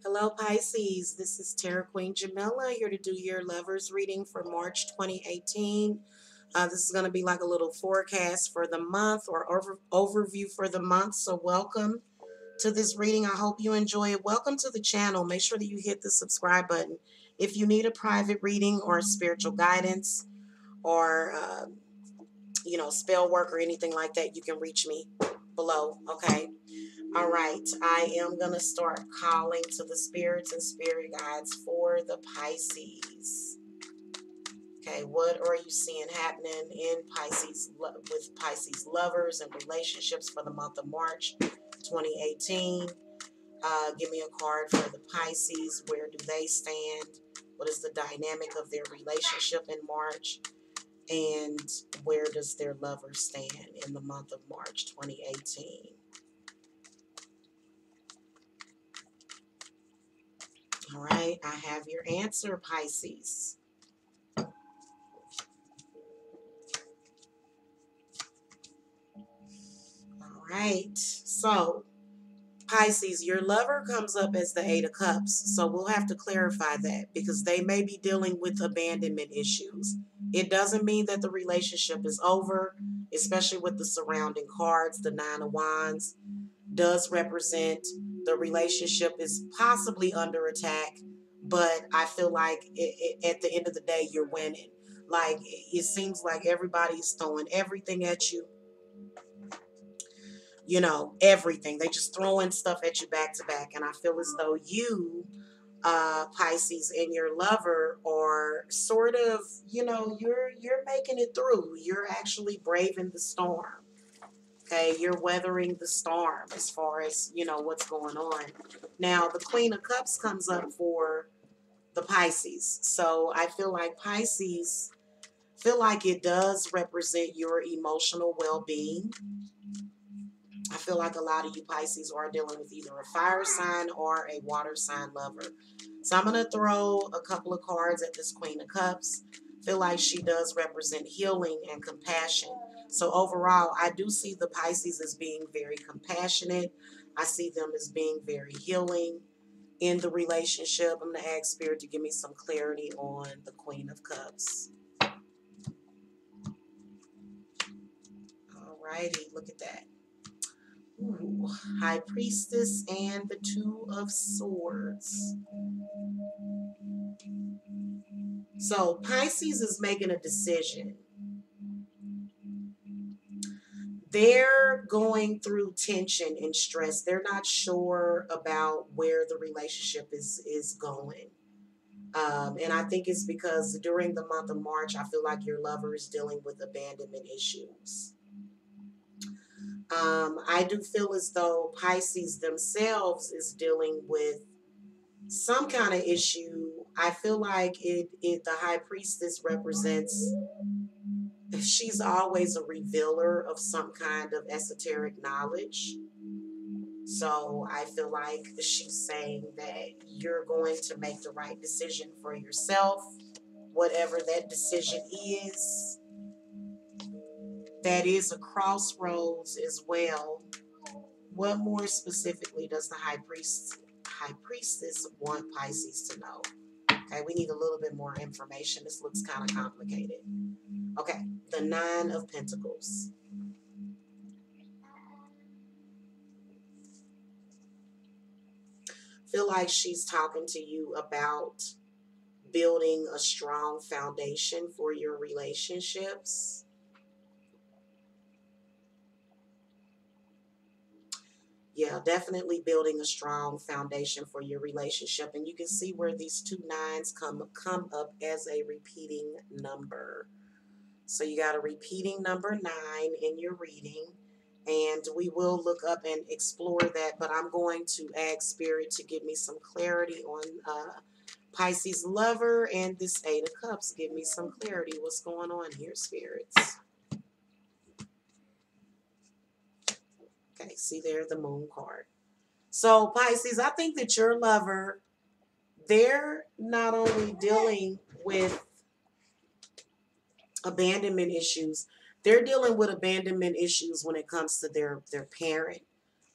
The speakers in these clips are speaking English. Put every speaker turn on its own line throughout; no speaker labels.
Hello, Pisces. This is Tarot Queen Jamila here to do your lovers reading for March 2018. This is going to be like a little forecast for the month or overview for the month. So, welcome to this reading. I hope you enjoy it. Welcome to the channel. Make sure that you hit the subscribe button. If you need a private reading or spiritual guidance or, spell work or anything like that, you can reach me below. Okay. All right, I am going to start calling to the spirits and spirit guides for the Pisces. Okay, what are you seeing happening in Pisces with Pisces lovers and relationships for the month of March 2018? Give me a card for the Pisces. Where do they stand? What is the dynamic of their relationship in March? And where does their lover stand in the month of March 2018? All right, I have your answer, Pisces. All right, so Pisces, your lover comes up as the Eight of Cups, so we'll have to clarify that because they may be dealing with abandonment issues. It doesn't mean that the relationship is over, especially with the surrounding cards. The Nine of Wands does represent the relationship is possibly under attack, but I feel like at the end of the day, you're winning. Like, it seems like everybody's throwing everything at you, everything. They just throwing stuff at you back to back. And I feel as though you, Pisces, and your lover are sort of, you're making it through. You're actually braving the storm. Okay, you're weathering the storm as far as, what's going on. Now, the Queen of Cups comes up for the Pisces. So I feel like Pisces, feel like it does represent your emotional well-being. I feel like a lot of you Pisces are dealing with either a fire sign or a water sign lover. So I'm going to throw a couple of cards at this Queen of Cups. Feel like she does represent healing and compassion. So overall, I do see the Pisces as being very compassionate. I see them as being very healing in the relationship. I'm going to ask Spirit to give me some clarity on the Queen of Cups. All righty, look at that. Ooh, High Priestess and the Two of Swords. So Pisces is making a decision. They're going through tension and stress. They're not sure about where the relationship is going. And I think it's because during the month of March, I feel like your lover is dealing with abandonment issues. I do feel as though Pisces themselves is dealing with some kind of issue. I feel like the High Priestess represents, she's always a revealer of some kind of esoteric knowledge. So I feel like she's saying that you're going to make the right decision for yourself, whatever that decision is. That is a crossroads as well. What more specifically does the High Priestess want Pisces to know? Okay, we need a little bit more information. This looks kind of complicated. Okay, the Nine of Pentacles. Feel like she's talking to you about building a strong foundation for your relationships. Yeah, definitely building a strong foundation for your relationship. And you can see where these two nines come up as a repeating number. So you got a repeating number 9 in your reading. And we will look up and explore that. But I'm going to ask Spirit to give me some clarity on Pisces lover and this Eight of Cups. Give me some clarity. What's going on here, spirits? Okay, see there, the Moon card. So Pisces, I think that your lover, they're not only dealing with abandonment issues, they're dealing with abandonment issues when it comes to their parent.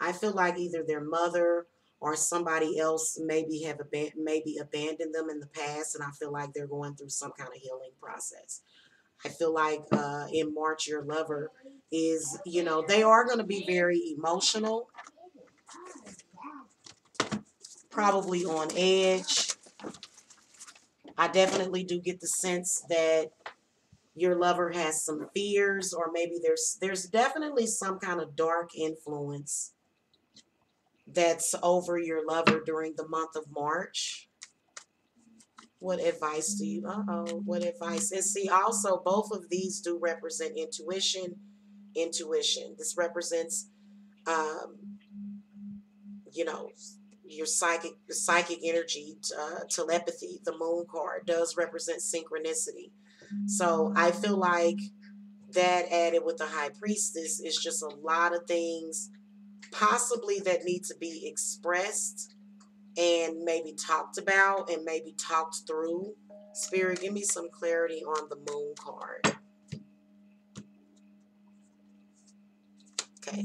I feel like either their mother or somebody else maybe abandoned them in the past, and I feel like they're going through some kind of healing process. I feel like in March, your lover is, they are going to be very emotional, probably on edge. I definitely do get the sense that your lover has some fears, or maybe there's definitely some kind of dark influence that's over your lover during the month of March. What advice do you, what advice? And see, also, both of these do represent intuition. Intuition. This represents, um, you know, your psychic energy, telepathy. The moon card does represent synchronicity. So I feel like that added with the high priestess is just a lot of things possibly that need to be expressed and maybe talked about and maybe talked through. Spirit, give me some clarity on the moon card. Okay.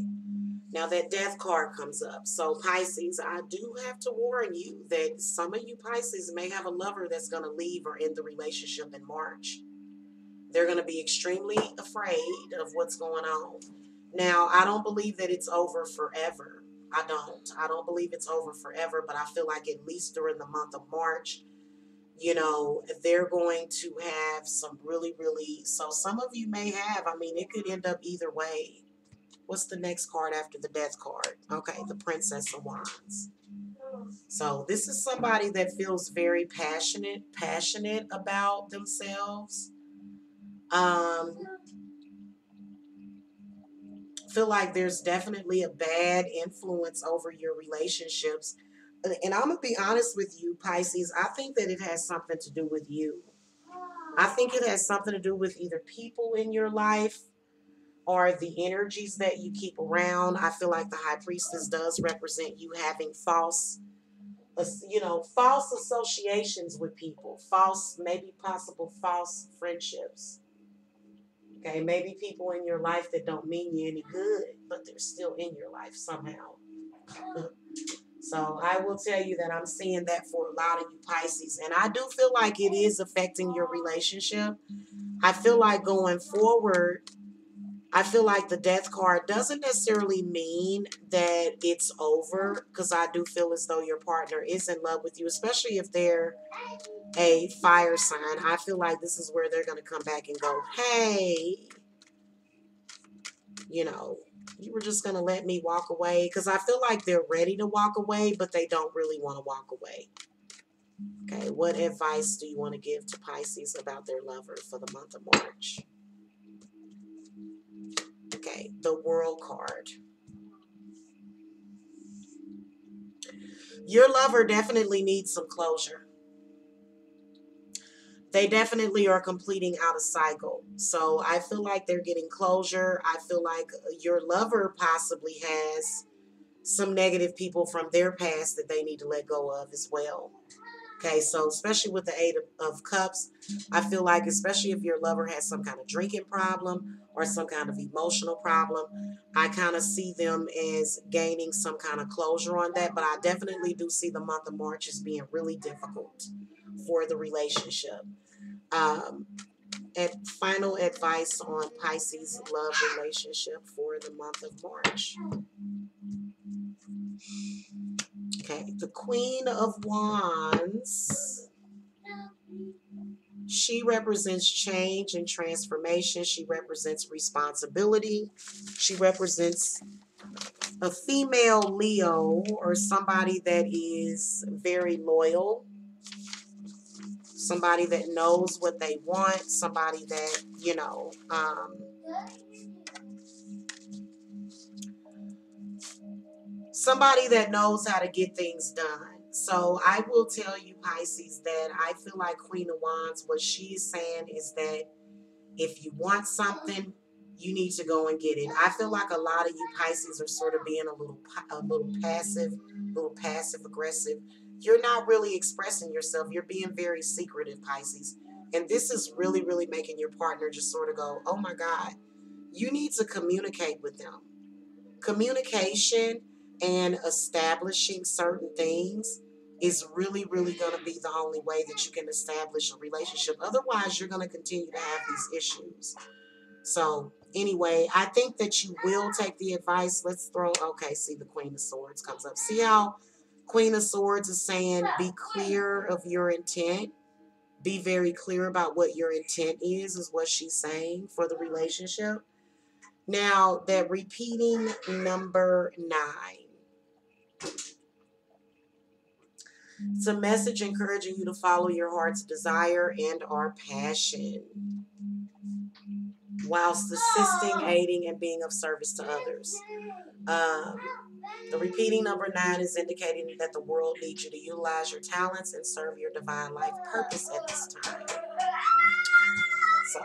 Now that death card comes up. So Pisces, I do have to warn you that some of you Pisces may have a lover that's going to leave or end the relationship in March. They're going to be extremely afraid of what's going on. Now, I don't believe that it's over forever. I don't. I don't believe it's over forever, but I feel like at least during the month of March, they're going to have some really, really, so some of you may have, it could end up either way. What's the next card after the death card? Okay, the Princess of Wands. So this is somebody that feels very passionate about themselves. Feel like there's definitely a bad influence over your relationships. And I'm going to be honest with you, Pisces, I think that it has something to do with you. I think it has something to do with either people in your life or the energies that you keep around. I feel like the high priestess does represent you having false associations with people, maybe possible false friendships. Okay, maybe people in your life that don't mean you any good, but they're still in your life somehow. So I will tell you that I'm seeing that for a lot of you Pisces. And I do feel like it is affecting your relationship. I feel like going forward, I feel like the death card doesn't necessarily mean that it's over, because I do feel as though your partner is in love with you, especially if they're a fire sign. I feel like this is where they're going to come back and go, hey, you were just going to let me walk away, because I feel like they're ready to walk away, but they don't really want to walk away. Okay, what advice do you want to give to Pisces about their lover for the month of March? Okay, the World card. Your lover definitely needs some closure. They definitely are completing out a cycle. So I feel like they're getting closure. I feel like your lover possibly has some negative people from their past that they need to let go of as well. Okay, so especially with the Eight of Cups, I feel like especially if your lover has some kind of drinking problem or some kind of emotional problem, I kind of see them as gaining some kind of closure on that. But I definitely do see the month of March as being really difficult for the relationship. Um, and final advice on Pisces love relationship for the month of March. Okay, the Queen of Wands. She represents change and transformation. She represents responsibility. She represents a female Leo, or somebody that is very loyal, somebody that knows what they want, somebody that, somebody that knows how to get things done. So I will tell you, Pisces, that I feel like Queen of Wands, what she's saying is that if you want something, you need to go and get it. I feel like a lot of you Pisces are sort of being a little passive aggressive. You're not really expressing yourself. You're being very secretive, Pisces. And this is really, really making your partner just sort of go, oh my God, you need to communicate with them. Communication and establishing certain things is really, really going to be the only way that you can establish a relationship. Otherwise, you're going to continue to have these issues. So anyway, I think that you will take the advice. Let's throw, okay, see the Queen of Swords comes up. See how Queen of Swords is saying be clear of your intent. Be very clear about what your intent is what she's saying for the relationship. Now, that repeating number 9. It's a message encouraging you to follow your heart's desire and or passion, whilst assisting, aiding, and being of service to others. The repeating number 9 is indicating that the world needs you to utilize your talents and serve your divine life purpose at this time. So,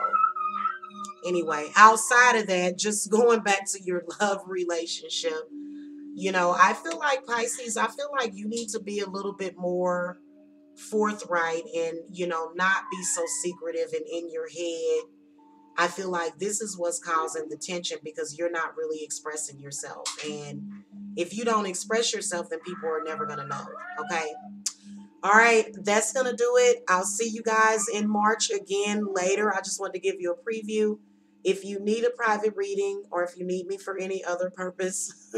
anyway, outside of that, just going back to your love relationship, I feel like Pisces, I feel like you need to be a little bit more forthright and, not be so secretive and in your head. I feel like this is what's causing the tension because you're not really expressing yourself. And if you don't express yourself, then people are never going to know. Okay. All right. That's going to do it. I'll see you guys in March again later. I just wanted to give you a preview. If you need a private reading or if you need me for any other purpose,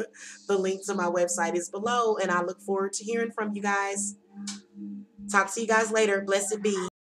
the link to my website is below. And I look forward to hearing from you guys. Talk to you guys later. Blessed be.